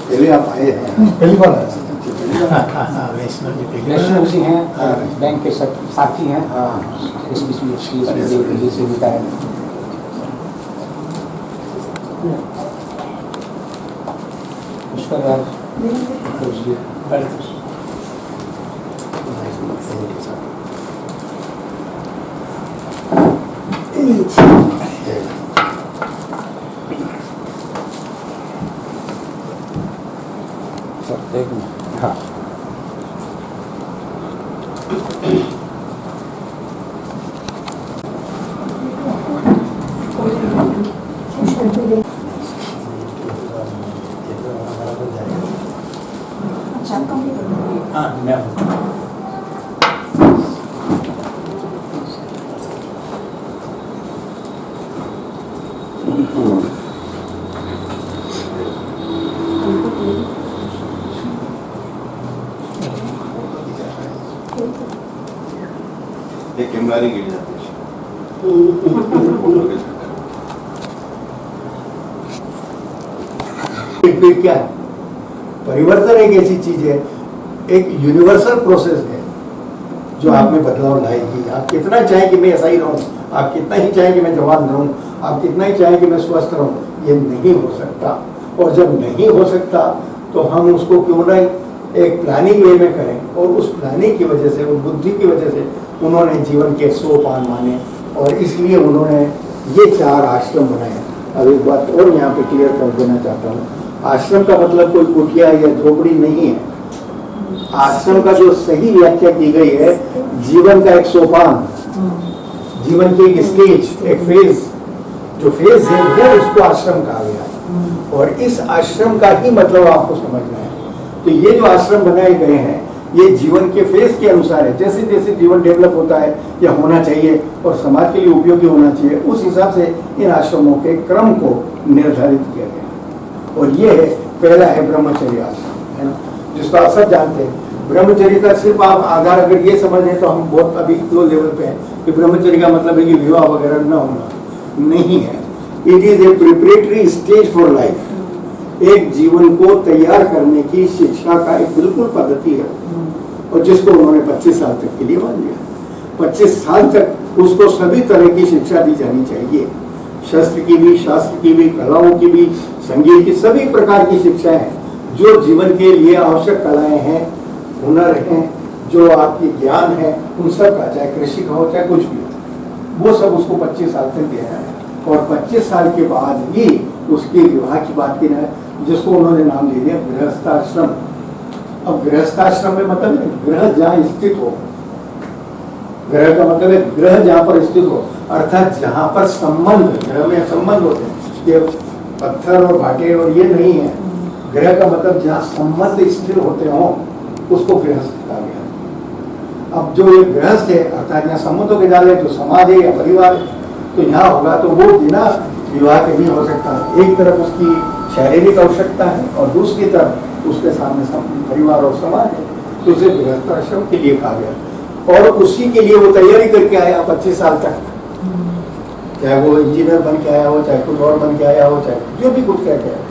पहले आप आए हैं, पहली बार आए वैष्णव जी हैं, बैंक के साथी हैं। इस बीच में से बताया हाँ। कैमरा नहीं गिर जाते। क्या है? परिवर्तन एक ऐसी चीज है, एक यूनिवर्सल प्रोसेस है जो आप में बदलाव लाएगी। आप कितना चाहें कि मैं ऐसा ही रहूं, आप कितना ही चाहें कि मैं जवान रहूं, आप कितना ही चाहें कि मैं स्वस्थ रहूं, ये नहीं हो सकता। और जब नहीं हो सकता तो हम उसको क्यों नहीं एक प्लानिंग वे में करें। और उस प्लानिंग की वजह से, उस बुद्धि की वजह से उन्होंने जीवन के सोपान माने और इसलिए उन्होंने ये 4 आश्रम बनाए। अब एक बात और यहाँ पे क्लियर कर देना चाहता हूँ, आश्रम का मतलब कोई कुटिया या झोपड़ी नहीं है। आश्रम का जो सही व्याख्या की गई है, जीवन का एक सोपान, जीवन की एक स्टेज, एक फेज, जो फेज है वो उसको आश्रम कहा गया है। और इस आश्रम का ही मतलब आपको समझना है। तो ये जो आश्रम बनाए गए हैं ये जीवन के फेज के अनुसार है। जैसे जैसे जीवन डेवलप होता है या होना चाहिए और समाज के लिए उपयोगी होना चाहिए, उस हिसाब से इन आश्रमों के क्रम को निर्धारित किया गया। और ये है, पहला है ब्रह्मचर्य आश्रम, है ना, जिसको आप सब जानते हैं। ब्रह्मचर्य का सिर्फ आप आधार अगर ये समझ लें तो हम बहुत अभी लो लेवल पे हैं कि ब्रह्मचर्य का मतलब है कि विवाह वगैरह न होना, नहीं है। It is a preparatory stage for life. एक जीवन को तैयार करने की शिक्षा का एक बिल्कुल पद्धति है, और जिसको उन्होंने 25 साल तक के लिए मान लिया। 25 साल तक उसको सभी तरह की शिक्षा दी जानी चाहिए, शस्त्र की भी, शास्त्र की भी, कलाओं की भी, संगीत की, सभी प्रकार की शिक्षाएं जो जीवन के लिए आवश्यक कलाएं हैं, हुनर हैं, जो आपकी ज्ञान है, उन सब का, चाहे कृषि का हो चाहे कुछ भी हो, वो सब उसको 25 साल तक देना है। और 25 साल के बाद ही उसके विवाह की बात की है, जिसको उन्होंने नाम दे दिया गृहस्थाश्रम। अब गृहस्थाश्रम में मतलब ग्रह जहाँ स्थित हो, ग्रह का मतलब है ग्रह जहाँ पर स्थित हो, अर्थात जहाँ पर संबंध, ग्रह में संबंध होते हैं, ये पत्थर और भाटे और ये नहीं है। ग्रह का मतलब जहाँ संबंध स्थिर होते हो उसको गृहस्थ कहा गया। अब जो ये गृहस्थ है अर्थात यहाँ संबंधों के जाल है, जो समाज है या परिवार है, तो यहाँ होगा तो वो बिना विवाह के भी हो सकता है। एक तरफ उसकी शारीरिक आवश्यकता है और दूसरी तरफ उसके सामने परिवार और समाज है, तो उसे गृहस्थाश्रम के लिए कहा गया। और उसी के लिए वो तैयारी करके आया 25 साल तक, चाहे वो इंजीनियर बन के आया हो, चाहे कुछ और बन के आया हो, चाहे जो भी कुछ करके आया,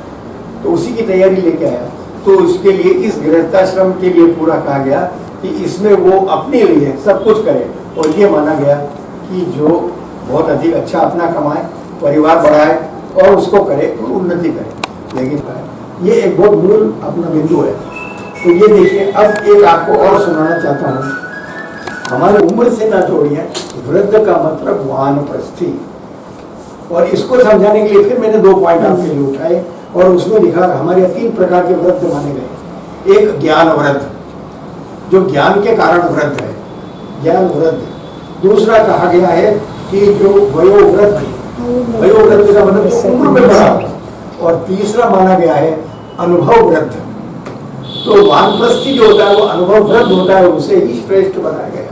तो उसी की तैयारी लेके आया। तो उसके लिए इस गृहस्थाश्रम के लिए पूरा कहा गया कि इसमें वो अपने लिए सब कुछ करे। और ये माना गया कि जो बहुत अधिक अच्छा अपना कमाए, परिवार बढ़ाए और उसको करे और उन्नति करे। लेकिन ये एक बहुत मूल अपना बिंदु है। तो ये देखिए, अब एक आपको और सुनाना चाहता हूँ। हमारी उम्र से ना जोड़िए, वृद्ध का मतलब वानप्रस्थी। और इसको समझाने के लिए फिर मैंने 2 पॉइंट आपके लिए उठाए और उसमें लिखा हमारे 3 प्रकार के वृद्ध माने गए। एक ज्ञान वृद्ध, जो ज्ञान के कारण वृद्ध है, ज्ञान वृद्ध। दूसरा कहा गया है कि जो वयोवृद्ध, वयोवृद्ध का मतलब उम्र में बड़ा। और तीसरा माना गया है अनुभव वृद्ध। तो वानप्रस्थी जो होता है वो अनुभव वृद्ध होता है, उसे ही श्रेष्ठ बनाया गया है।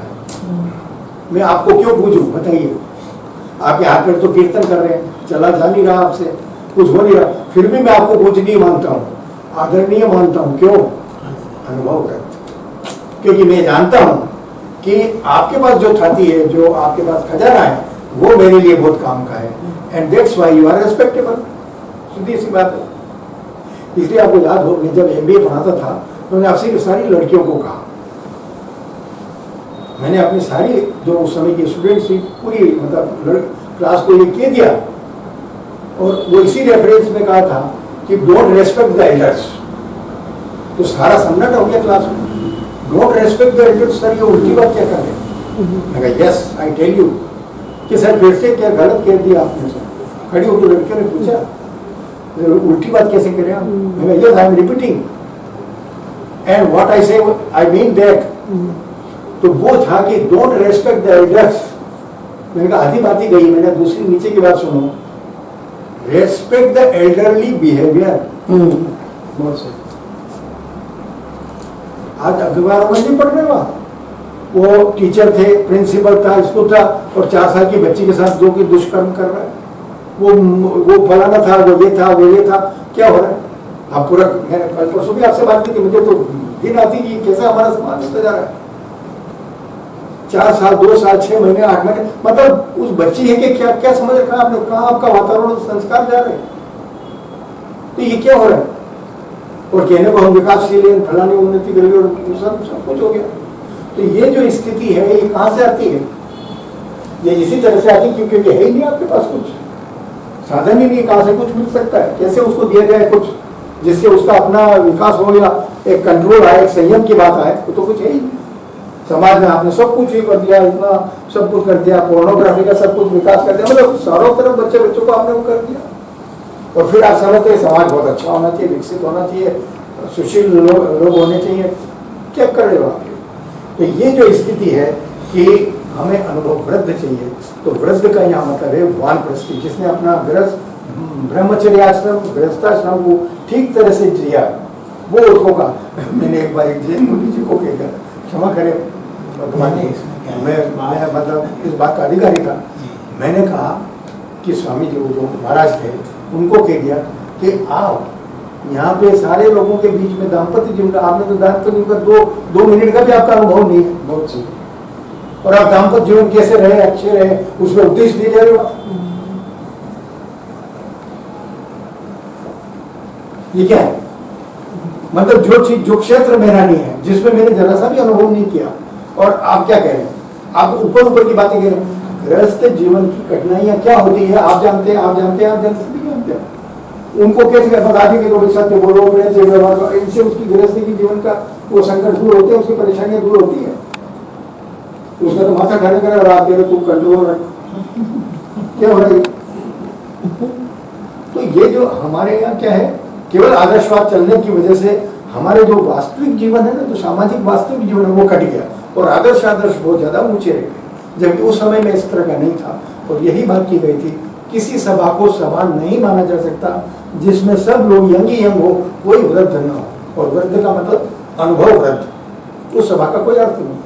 मैं आपको क्यों पूछूं बताइए? आपके हाथ में तो कीर्तन कर रहे हैं, चला जा नहीं रहा, आपसे कुछ हो नहीं रहा, फिर भी मैं आपको पूजनीय मानता हूँ, आदरणीय मानता हूँ। क्यों? अनुभव वृद्ध। क्योंकि मैं जानता हूँ कि कि आपके पास जो छाती है, जो आपके पास खजाना है, वो मेरे लिए बहुत काम का है, and that's why you are respectable. सीधी सी बात है। इसलिए आपको याद हो, मैं जब MBA पढ़ाता था तो मैंने आपसे सारी लड़कियों को कहा, मैंने अपनी सारी जो उस समय की स्टूडेंट्स थी पूरी मतलब क्लास को ये कह दिया, और वो इसी रेफरेंस में कहा था कि डोंट रेस्पेक्ट द एल्डर्स। तो सारा सन्नाटा हो गया क्लास में, don't respect the elders. Sir ये उल्टी बात क्या कर रहे हैं? मैं कहा यस आई टेल यू कि सर फिर से क्या गलत कह दिया आपने। सर खड़ी होकर लड़कियों ने पूछा उल्टी बात कैसे करें आप? मैं yes I am repeating and what I से आई मीन दैट। तो वो था कि डोंट रेस्पेक्ट द एल्डर्स। मैंने कहा आधी बात ही गई, मैंने दूसरी नीचे की बात सुनो, रेस्पेक्ट द एल्डरली बिहेवियर। बहुत सही। आज अखबारों में नहीं पढ़ रहे वहाँ, वो टीचर थे, प्रिंसिपल था, स्कूल था, और 4 साल की बच्ची के साथ जो कि दुष्कर्म कर रहा है, वो फलाना था, वो ये था, क्या हो रहा है? आप पूरा, मैंने कल परसों भी आपसे बात की थी, मुझे तो दिन आती कि कैसे हमारा समाज होता जा रहा है। 4 साल, 2 साल, 6 महीने, 8 महीने, मतलब उस बच्ची है कि क्या क्या समझ रखा आपने, कहाँ आपका वातावरण संस्कार जा रहे हैं? तो ये क्या हो रहा है? और कहने को हम विकासशील हैं, फलानी उन्नति करेंगे, और सब कुछ हो गया। तो ये जो स्थिति है ये कहाँ से आती है? ये इसी तरह से आती है क्योंकि है ही नहीं आपके पास कुछ साधन ही नहीं, कहाँ से कुछ मिल सकता है? कैसे उसको दिया जाए कुछ जिससे उसका अपना विकास हो, या एक कंट्रोल आए, एक संयम की बात आए? वो तो कुछ है ही नहीं। समाज में आपने सब कुछ ही कर दिया, इतना सब कुछ कर दिया, पोर्नोग्राफी का सब कुछ विकास कर दिया, मतलब चारों तरफ बच्चों को आपने वो कर दिया। और फिर आप समझते हैं समाज बहुत अच्छा होना चाहिए, विकसित होना चाहिए, सुशील लोग होने चाहिए। क्या कर रहे हो आप? तो ये जो स्थिति है कि हमें अनुभव वृद्ध चाहिए, तो वृद्ध का यहाँ मतलब है वानप्रस्थी, जिसने अपना ब्रह्मचर्य आश्रम, गृहस्थाश्रम को ठीक तरह से जिया, वो उसको कहा। मैंने एक बार एक जैन मुनि जी को कह, क्षमा करें मैं मतलब इस बात का अधिकारी था, मैंने कहा कि स्वामी जी वो जो महाराज थे उनको कह दिया कि आप यहाँ पे सारे लोगों के बीच में दाम्पत्य जीवन का, आपने तो दाम्पत्य जीवन का 2 मिनट का भी आपका अनुभव नहीं है, बहुत सही, और आप दाम्पत्य जीवन कैसे रहे, अच्छे रहे, उसमें उपदेश दिए जा रहे हो। ये क्या है? मतलब जो चीज, जो क्षेत्र मेरा नहीं है, जिसमें मैंने जरा सा भी अनुभव नहीं किया, और आप क्या कह रहे हैं? आप ऊपर की बातें कह रहे हैं। गृहस्थ जीवन की कठिनाइयां क्या होती है आप जानते हैं, सभी जानते हैं। उनको कैसे बता दें कि लोग सत्य बोलो, इनसे उसकी गृहस्थी की जीवन का वो संकट दूर होते हैं, उसकी परेशानियां दूर होती है। उसका तो माथा खाने करे, और आप कह रहे तू कंट्रोल रख, क्या हो रहा है? तो ये जो हमारे यहाँ क्या है, केवल आदर्शवाद चलने की वजह से हमारे जो वास्तविक जीवन है ना, जो सामाजिक वास्तविक जीवन है वो कट गया, और आदर्श बहुत ज्यादा ऊंचे रह गए, जबकि उस समय में इस तरह का नहीं था। और यही बात की गई थी, किसी सभा को सभा नहीं माना जा सकता जिसमें सब लोग यंग ही यंग हो, कोई वृद्ध न हो, और वृद्ध का मतलब अनुभव वृद्ध, उस सभा का कोई अर्थ नहीं।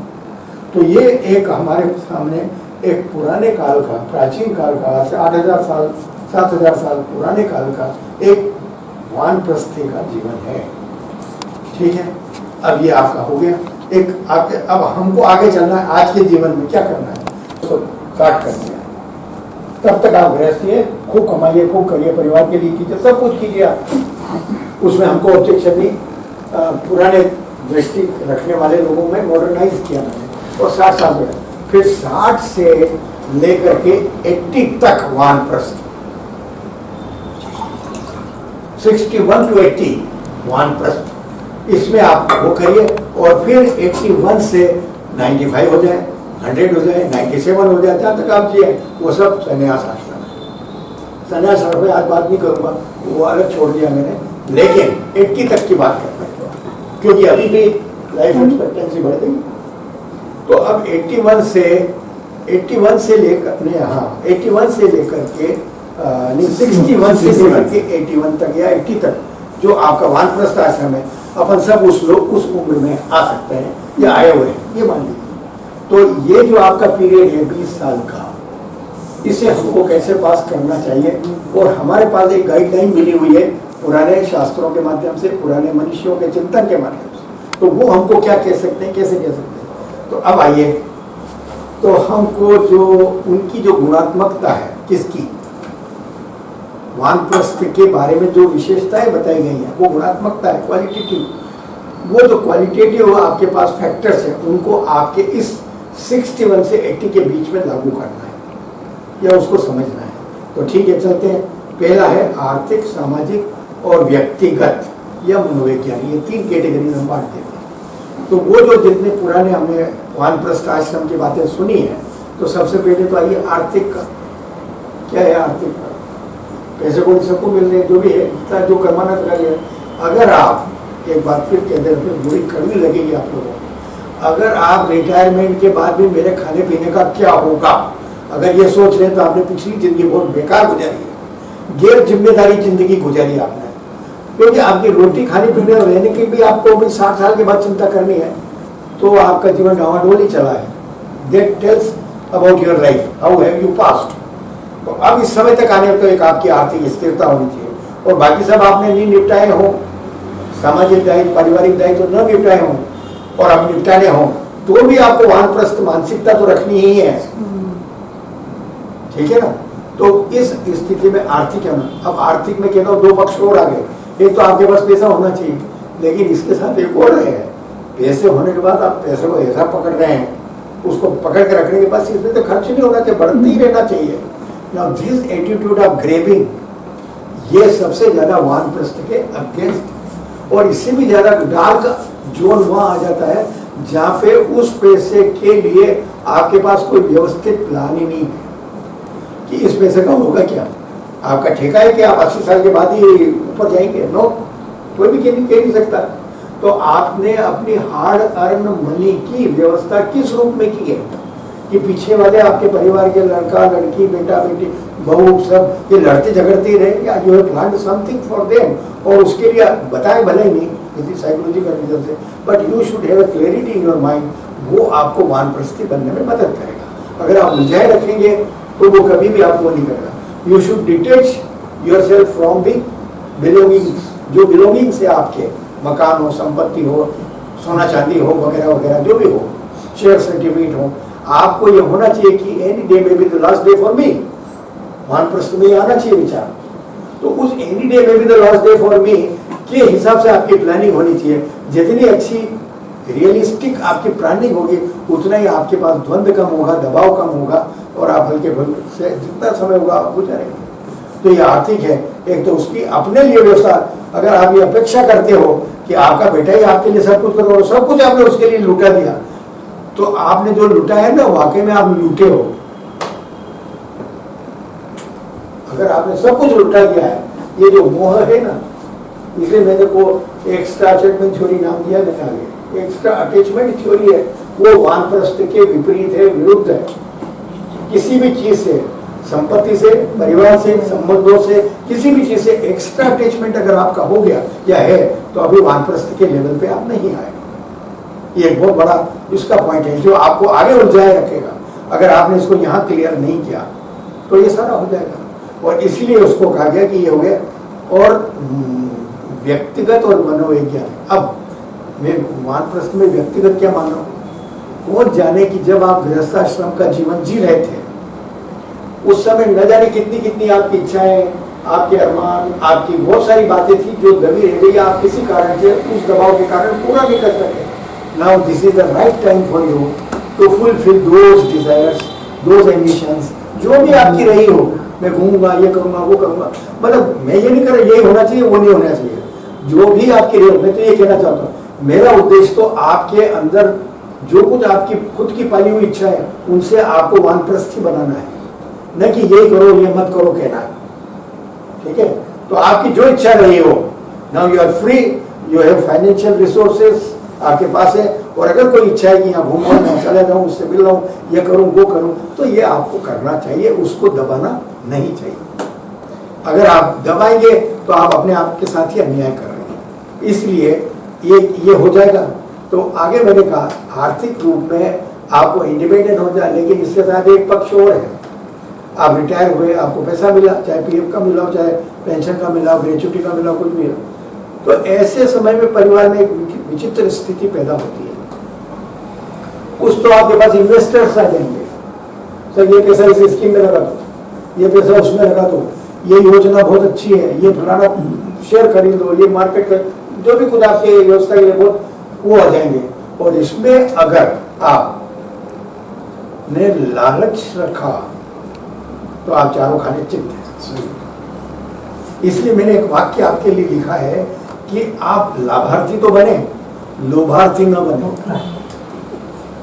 तो ये एक हमारे सामने एक पुराने काल का, प्राचीन काल का, 8,000 साल 7,000 साल पुराने काल का एक वानप्रस्थी का जीवन है। ठीक है, अब ये आपका हो गया एक आपके। अब हमको आगे चलना है, आज के जीवन में क्या करना है, तो काट कर दिया। तब तक आप गृहस्थी है, खूब कमाइए, खूब करिए, परिवार के लिए कीजिए, सब कुछ कीजिए आप, उसमें हमको ऑब्जेक्शन नहीं। पुराने दृष्टि रखने वाले लोगों में मॉडर्नाइज किया मैंने, और 60 साल में, फिर 60 से लेकर के 80 तक वानप्रस्थ, 61 to 80 वानप्रस्थ, इसमें आप वो करिए, और फिर 81 से 95 हो जाए, 100 हो जाए, 97 हो जाए, जहाँ तक आप जिए, वो सब संन्यास आश्रम है। संन्यास आश्रम में आज बात नहीं करूँगा, वो अलग छोड़ दिया मैंने, लेकिन 80 तक की बात करते हैं, क्योंकि अभी भी लाइफ एक्सपेक्टेंसी बढ़ गई। तो अब 81 से लेकर हाँ 81 से लेकर के 61 से लेकर के 81 तक या 80 तक जो आपका वानप्रस्थ आश्रम है, अपन सब उस उम्र में आ सकते हैं या आए हुए हैं, ये मान लीजिए। तो ये जो आपका पीरियड है 20 साल का, इसे हमको कैसे पास करना चाहिए, और हमारे पास एक गाइडलाइन मिली हुई है पुराने शास्त्रों के माध्यम से, पुराने मनुष्यों के चिंतन के माध्यम से। तो वो हमको क्या कह सकते हैं, कैसे कह सकते हैं? तो अब आइए तो हमको जो उनकी जो गुणात्मकता है, किसकी, वानप्रस्थ के बारे में जो विशेषताएं बताई गई हैं वो गुणात्मकता है, क्वालिटेटिव। वो जो क्वालिटेटिव आपके पास फैक्टर्स हैं उनको आपके इस 61 से 80 के बीच में लागू करना है या उसको समझना है। तो ठीक है, चलते हैं। पहला है आर्थिक, सामाजिक और व्यक्तिगत या मनोवैज्ञानिक, ये 3 कैटेगरी में बांट देते हैं। तो वो जो जितने पुराने हमने वानप्रस्थ आश्रम की बातें सुनी है, तो सबसे पहले तो आइए आर्थिक का। क्या है आर्थिक का? पैसे को सबको मिल रहे हैं, जो भी है, जितना जो कमाना करिए। अगर आप, एक बात फिर कहते हैं, बुरी कड़वी लगेगी आप लोगों को, अगर आप रिटायरमेंट के बाद भी मेरे खाने पीने का क्या होगा, अगर ये सोच रहे हैं तो आपने पिछली जिंदगी बहुत बेकार गुजारी है, गैर जिम्मेदारी जिंदगी गुजारी आपने। क्योंकि आपकी रोटी खाने पीने और रहने की भी आपको भी 60 साल के बाद चिंता करनी है, तो आपका जीवन डावाडोल ही चला है। That tells about your life, how have you passed. तो अब इस समय तक आने तो एक आपकी आर्थिक स्थिरता होनी चाहिए, और बाकी सब आपने नहीं निपटाए हो, सामाजिक दायित्व, पारिवारिक दायित्व न निपटाए हो और अब निपटाने हो, तो भी आपको वानप्रस्थ मानसिकता तो रखनी ही है, ठीक है ना। तो इस स्थिति में आर्थिक है ना। अब आर्थिक में कहता हूँ 2 पक्ष और आ गए। एक तो आपके पास पैसा होना चाहिए, लेकिन इसके साथ एक और है, पैसे होने के बाद आप पैसे को ऐसा पकड़ रहे हैं, उसको पकड़ के रखने के बाद इसमें तो खर्च नहीं होना चाहिए, बढ़ते ही रहना चाहिए। Now this attitude of grabbing, ये सबसे ज्यादा वानप्रस्थ के अगेंस्ट, और इससे भी ज्यादा डार्क जोन वहां आ जाता है जहां पे उस पैसे के लिए आपके पास कोई व्यवस्थित प्लान ही नहीं है कि इस पैसे का होगा क्या। आपका ठेका है कि आप 80 साल के बाद ही ऊपर जाएंगे? नो, कोई भी कह नहीं सकता। तो आपने अपनी हार्ड अर्न मनी की व्यवस्था किस रूप में की है कि पीछे वाले आपके परिवार के लड़का लड़की बेटा बेटी बहू सब ये लड़ते झगड़ते रहे, या you have planned something for them, और उसके लिए बताए भले ही नहीं किसी साइकोलॉजिकल रीजन से, but you should have a clarity in your mind. वो आपको वानप्रस्थी बनने में मदद करेगा। अगर आप उलझाए रखेंगे तो वो कभी भी आपको नहीं करेगा। You should detach yourself from the belongings, जो बिलोंगिंग्स है आपके, मकान हो, संपत्ति हो, सोना चांदी हो, वगैरह वगैरह जो भी हो, शेयर सर्टिफिकेट हो, आपको ये होना चाहिए कि एनी डे में be the last day for me. वानप्रस्थ में आना चाहिए विचार। तो उस एनी डे में be the last day for me के हिसाब से आपकी प्लानिंग होनी चाहिए। जितनी अच्छी रियलिस्टिक आपकी प्लानिंग होगी, उतना ही आपके पास द्वंद्व कम होगा, दबाव कम होगा, और आप हल्के फुल्के से जितना समय होगा आप गुजारेंगे। तो ये आर्थिक है। एक तो उसकी अपने लिए व्यवस्था, अगर आप ये अपेक्षा करते हो कि आपका बेटा ही आपके लिए सब कुछ करो और सब कुछ आपने उसके लिए लुटा दिया, तो आपने जो लुटा है ना, वाकई में आप लूटे हो। अगर आपने सब कुछ लुटा दिया है, ये जो मोह है ना, इसलिए मैंने को एक्स्ट्रा अटैचमेंट थ्योरी नाम दिया मैंने आगे। एक्स्ट्रा अटैचमेंट थ्योरी है, वो वानप्रस्थ के विपरीत है, विरुद्ध है। किसी भी चीज से, संपत्ति से, परिवार से, संबंधों से, किसी भी चीज से एक्स्ट्रा अटैचमेंट अगर आपका हो गया या है, तो अभी वानप्रस्थ के लेवल पे आप नहीं आए। ये एक बहुत बड़ा इसका पॉइंट है जो आपको आगे उलझाए रखेगा। अगर आपने इसको यहाँ क्लियर नहीं किया तो ये सारा हो जाएगा। और इसलिए उसको कहा गया कि ये हो गया। और व्यक्तिगत और मनोवैज्ञानिक। अब मैं वानप्रस्थ में व्यक्तिगत क्या मान रहा हूँ, कौन जाने कि जब आप गृहस्थाश्रम का जीवन जी रहे थे, उस समय न जाने कितनी कितनी आपकी इच्छाएं, आपके अरमान, आपकी बहुत सारी बातें थी जो दबी रह गई। आप किसी कारण से उस दबाव के कारण पूरा नहीं कर सके। Now this is the right time for you to fulfill those desires, those ambitions, जो भी आपकी रही हो। मैं घूमूंगा, ये करूंगा, वो करूंगा, मतलब मैं ये नहीं कर रहा यही होना चाहिए, वो नहीं होना चाहिए। जो भी आपकी रही हो, मैं तो ये कहना चाहता हूँ, मेरा उद्देश्य तो आपके अंदर जो कुछ आपकी खुद की पाली हुई इच्छा है, उनसे आपको वानप्रस्थी बनाना है, न कि यही करो ये मत करो कहना है। ठीक है, तो आपकी जो इच्छा रही हो, now you are free, you have financial resources आपके पास है, और अगर कोई इच्छा है कि यहाँ घूमूं, मैं चला जाऊँ, उससे मिल रहा हूँ, ये करूँ वो करूँ, तो ये आपको करना चाहिए, उसको दबाना नहीं चाहिए। अगर आप दबाएंगे तो आप अपने आप के साथ ही अन्याय कर रहे हैं। इसलिए ये हो जाएगा। तो आगे मैंने कहा आर्थिक रूप में आपको इंडिपेंडेंट हो जाए, लेकिन इसके साथ एक पक्ष और है। आप रिटायर हुए, आपको पैसा मिला, चाहे पीएफ का मिला हो, चाहे पेंशन का मिला हो, ग्रेच्युटी का मिला हो, कुछ भी हो, तो ऐसे समय में परिवार में एक विचित्र स्थिति पैदा होती है। कुछ तो आपके पास इन्वेस्टर्स आ जाएंगे सर ये पैसा इस स्कीम में लगा दो, ये पैसा उसमें लगा दो, ये योजना बहुत अच्छी है, ये फलाना शेयर खरीद लो, ये मार्केट का जो भी कुछ आपके व्यवस्था के लिए बहुत वो आ जाएंगे। और इसमें अगर आप ने लालच रखा तो आप चारों खाने चिपते हैं। इसलिए मैंने एक वाक्य आपके लिए लिखा है कि आप लाभार्थी तो बने, लोभार्थी न बने।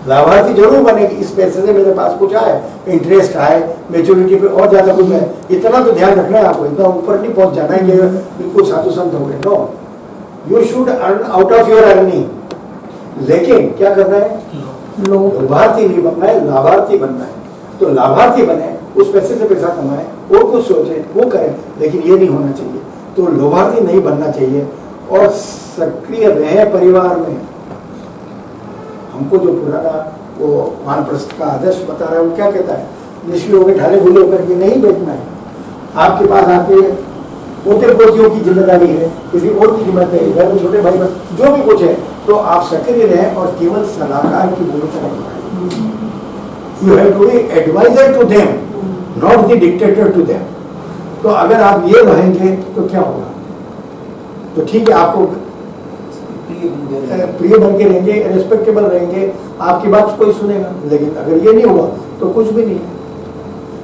लाभार्थी जरूर बने कि इस पैसे से मेरे पास कुछ आए, इंटरेस्ट आए, मैच्योरिटी पे और ज्यादा कुछ है, इतना तो ध्यान रखना है आपको, इतना ऊपर नहीं पहुंच जाना है कि बिल्कुल साधु संत हो गए। No, you should earn out of your earning. लेकिन क्या करना है, लोभार्थी नहीं बनना है, लाभार्थी बनना है। तो लाभार्थी बने, उस पैसे से पैसा कमाए, और कुछ सोचे वो करें, लेकिन ये नहीं होना चाहिए। तो लोभार्थी नहीं बनना चाहिए और सक्रिय रहे परिवार में। हमको जो पुराना वो वानप्रस्थ का आदर्श बता रहा है वो क्या कहता है, निष्क्रिय होकर ढाले भूले होकर के नहीं बैठना है। आपके पास आपके पोते पोतियों की जिम्मेदारी है, किसी और की जिम्मेदारी, घर में छोटे भाई बहन जो भी कुछ है, तो आप सक्रिय रहें और केवल सलाहकार की भूमिका निभाएं। You have to be advisor to them, not the dictator to them. तो अगर आप ये रहेंगे तो क्या होगा, तो ठीक है आपको प्रिय बन के रहेंगे, रेस्पेक्टेबल रहेंगे, आपकी बात कोई सुनेगा। लेकिन अगर ये नहीं हुआ तो कुछ भी नहीं।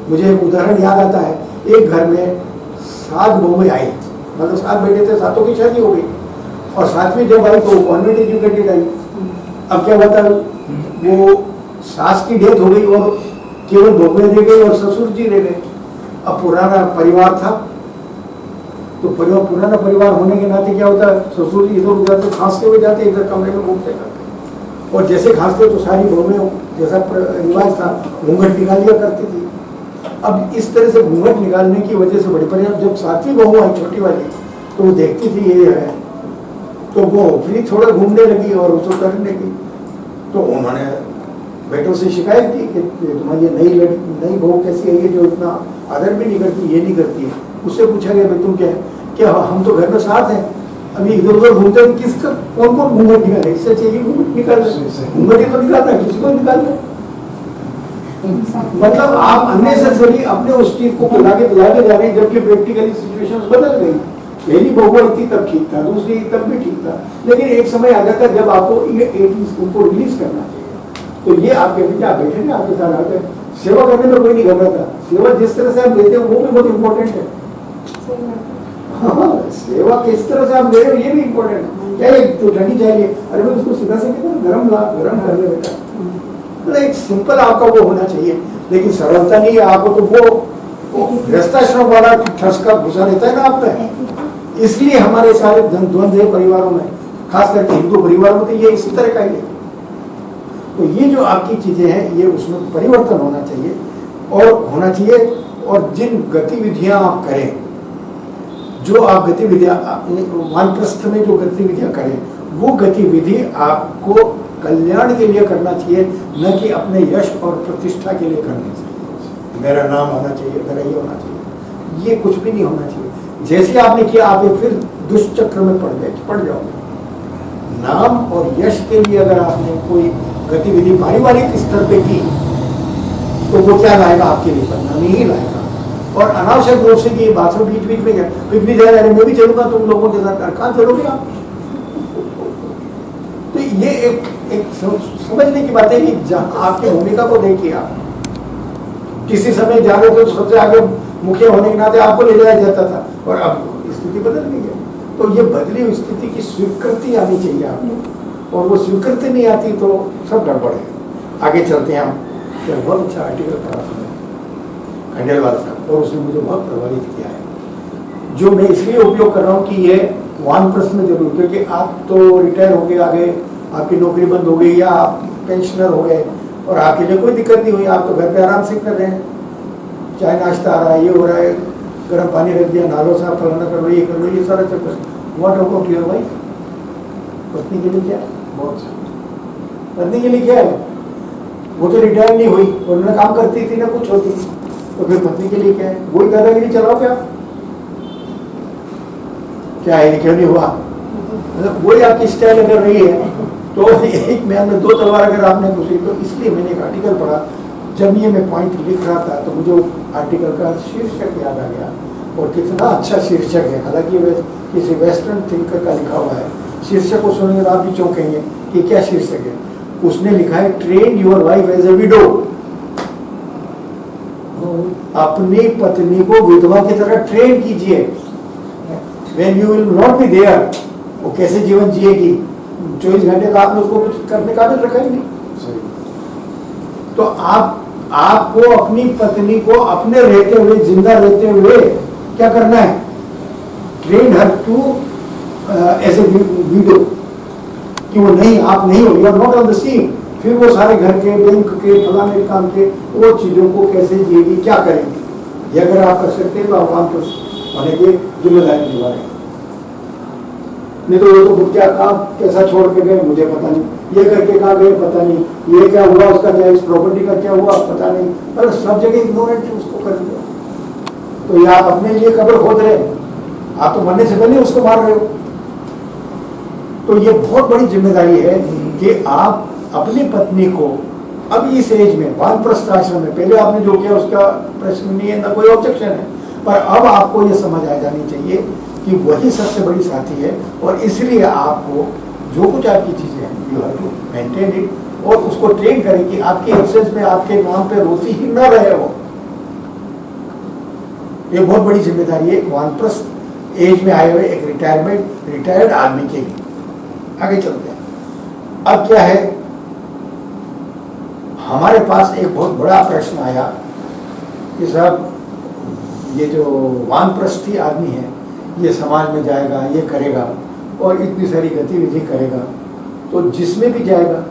मुझे एक उदाहरण याद आता है, एक घर में 7 बहुएं आई, मतलब 7 बेटे थे, 7 की शादी हो गई, और 7वीं जब आई तो कॉन्वेंट एजुकेटेड आई। अब क्या होता है, वो सास की डेथ हो गई और केवल बहुएं रह गई और ससुर जी रह गए। अब पुराना परिवार था, तो पुराना परिवार होने के नाते क्या होता है, ससुर जी इधर उधर तो खांसते हुए जाते, इधर कमरे में घूमते करते, और जैसे खांसते तो सारी बहुएं जैसा रिवाज था घूंघट निकाल लिया करती थी। अब इस तरह से घूंघट निकालने की वजह से बड़ी परिणाम, जब 7वीं बहू आई छोटी वाली, तो वो देखती थी ये है, तो वो फिर थोड़ा घूमने लगी और उसको करने लगी। तो उन्होंने बेटों से शिकायत की कि तुम्हारी ये नई बहू कैसी है, ये जो इतना आदर भी नहीं करती, ये नहीं करती है। उससे पूछा गया भाई तुम क्या है, क्या हम तो घर में साथ हैं, अभी इधर उधर घूमते हैं, किसका कौन कौन घूंघट निकाले, इससे चाहिए घूंघट निकाल, घूंघट ही तो निकालना है, किसी को निकाल दो। मतलब आप अननेसेसरी अपने उस चीज को लाके जा रहे हैं, जबकि प्रैक्टिकली सिचुएशंस बदल गई। पहली बहू आई थी तब ठीक था, दूसरी तब भी ठीक था, लेकिन एक समय आ जाता है जब आपको ये उनको रिलीज करना चाहिए। तो ये आपके बेटे आप बैठे ना, आपके साथ आते सेवा करने में कोई नहीं घबराता। सेवा जिस तरह से आप देते हो वो भी बहुत इंपॉर्टेंट है। हाँ, सेवा किस तरह से आप दे रहे हो ये भी इंपॉर्टेंट है। क्या ये तो ठंडी चाहिए, अरे भाई उसको सीधा से कहते गरम कर ले बेटा। मतलब एक सिंपल आपका वो होना चाहिए, लेकिन सरलता नहीं है। आपको तो वो गृहस्थाश्रम वाला ठसका घुसा रहता है ना आप पे। इसलिए हमारे सारे द्वंद्व है परिवारों में, खास करके हिंदू परिवारों में, तो ये इसी तरह का ही है। तो ये जो आपकी चीजें हैं ये उसमें परिवर्तन होना चाहिए और होना चाहिए। और जिन गतिविधियां आप करें, जो आप गतिविधियां वानप्रस्थ में जो गतिविधियां करें, वो गतिविधि आपको कल्याण के लिए करना चाहिए, न कि अपने यश और प्रतिष्ठा के लिए करनी चाहिए। मेरा नाम होना चाहिए, मेरा ये होना चाहिए, ये कुछ भी नहीं होना चाहिए। जैसे आपने किया आप एक फिर दुष्चक्र में पड़ जाओगे। नाम और यश के लिए अगर आपने कोई गतिविधि पारिवारिक स्तर पे की तो वो क्या लाएगा आपके लिए, बदनामी ही लाएगा। और अनावश्यक रूप से कि बाथरूम बीच बीच में पिकनिक जा रहे हैं, मैं भी चलूंगा तुम लोगों के साथ, कहाँ चलोगे आप? तो ये एक समझने की बात है कि जहाँ आपकी भूमिका को देखिए, आप किसी समय जा रहे तो सबसे आगे मुखिया होने के नाते आपको ले जाया जाता था, और अब स्थिति बदल गई है। तो ये बदली हुई स्थिति की स्वीकृति आनी चाहिए आपको, और वो स्वीकृति नहीं आती तो सब गड़बड़ है। आगे चलते हैं हम। बहुत अच्छा आर्टिकल पढ़ा खंडेलवाल साहब, और उसने मुझे बहुत प्रभावित किया है, जो मैं इसलिए उपयोग कर रहा हूँ कि ये वानप्रस्थ में जरूर, क्योंकि आप तो रिटायर हो गए, आगे आपकी नौकरी बंद हो गई या आप पेंशनर हो गए और आपके लिए कोई दिक्कत नहीं हुई, आप तो घर पे आराम से कर रहे हैं, चाय नाश्ता आ रहा है, ये हो रहा है, गर्म पानी रख दिया, नालो साहब फलाना कर लो, ये कर लो, ये सारा चक्कर। What about your wife? पत्नी के लिए क्या है? बहुत पत्नी के लिए क्या है? वो तो रिटायर नहीं हुई, उन्होंने काम करती थी ना कुछ होती, तो फिर पत्नी के लिए क्या है? वही दादागिरी चलाओ क्या है, क्यों नहीं हुआ? मतलब वही आपकी स्टाइल अगर रही है तो एक म्यान में 2 तलवार अगर आपने घुसी। तो इसलिए मैंने एक आर्टिकल पढ़ा जब ये मैं पॉइंट लिख रहा था तो मुझे आर्टिकल का शीर्षक याद आ गया, और कितना अच्छा शीर्षक है। हालांकि वे किसी वेस्टर्न थिंकर का लिखा हुआ है, शीर्षक को सुनेंगे तो आप भी चौंकेंगे कि क्या शीर्षक है। उसने लिखा है, train your wife as a widow. अपनी पत्नी को विधवा की तरह ट्रेन कीजिए। When you will not be there, वो कैसे जीवन जिएगी? 24 घंटे का आपने उसको कुछ करने का भी रखा ही नहीं। तो आपको अपनी पत्नी को अपने रहते हुए, जिंदा रहते हुए क्या करना है? Train her to as a widow, कि वो नहीं, आप नहीं हो, you are not on the scene. फिर वो सारे घर के, बैंक के, फलाने काम के, वो चीजों को कैसे जिएगी, क्या करेंगे? ये अगर आप कर सकते हैं तो आप होने की जिम्मेदारी निभाएं। नहीं तो वो तो क्या काम कैसा छोड़ के गए मुझे पता नहीं, ये करके कहाँ गए पता नहीं, ये क्या हुआ, उसका क्या, इस प्रॉपर्टी का क्या हुआ पता नहीं, पर सब जगह इग्नोरेंट उसको कर दिया। तो ये आप अपने लिए कब्र खोद रहे हैं, आप तो मरने से पहले उसको मार रहे हो। तो ये बहुत बड़ी जिम्मेदारी है कि आप अपनी पत्नी को अब इस एज में, वानप्रस्थ आश्रम में, पहले आपने जो किया उसका प्रश्न नहीं है, ना कोई ऑब्जेक्शन है, पर अब आपको ये समझ आ जानी चाहिए कि वही सबसे बड़ी साथी है, और इसलिए आपको जो कुछ आपकी चीजें हैं, you have to maintain it, और उसको ट्रेन करें कि आपके एब्सेंस में आपके नाम पे रोती ही न रहे हो। ये बहुत बड़ी जिम्मेदारी है वानप्रस्थ एज में आए हुए एक रिटायर्ड आदमी के लिए। आगे चलते हैं। अब क्या है, हमारे पास एक बहुत बड़ा प्रश्न आया कि साहब ये जो वानप्रस्थी आदमी है, ये समाज में जाएगा, ये करेगा और इतनी सारी गतिविधि करेगा, तो जिसमें भी जाएगा,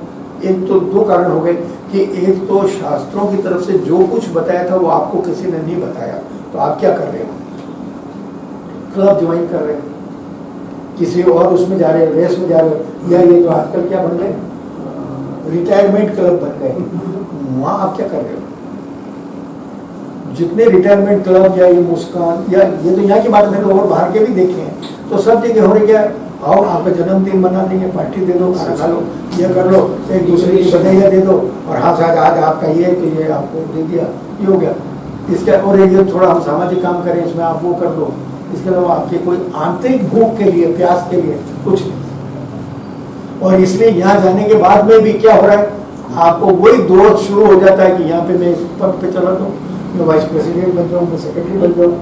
एक तो दो कारण हो गए कि एक तो शास्त्रों की तरफ से जो कुछ बताया था वो आपको किसी ने नहीं बताया, तो आप क्या कर रहे हो? क्लब ज्वाइन कर रहे हो, किसी और उसमें जा रहे हो, रेस में जा रहे हो, या ये जो आजकल क्या बन गए, रिटायरमेंट क्लब बन गए, वहां आप क्या कर रहे हो? जितने रिटायरमेंट क्लब या ये मुस्कान, या ये तो यहाँ की बात, मैंने और बाहर के भी देखे हैं, तो सब जगह हो रही क्या, आओ आपका जन्मदिन मना देंगे, पार्टी दे दो, खाना खा लो, ये कर लो, एक दूसरे की बधाइयाँ दे दो, और हाँ साहब आज आपका ये, तो ये आपको दे दिया, ये हो गया। इसके और ये थोड़ा हम सामाजिक काम करें, इसमें आप वो कर लो। इसके अलावा आपके कोई आंतरिक भूख के लिए, प्यास के लिए कुछ नहीं। और इसलिए यहाँ जाने के बाद में भी क्या हो रहा है, आपको वही दौड़ शुरू हो जाता है कि यहाँ पे मैं इस पद पे चला दूँ, मैं वाइस प्रेसिडेंट बन जाऊँ, मैं सेक्रेटरी बन जाऊँ,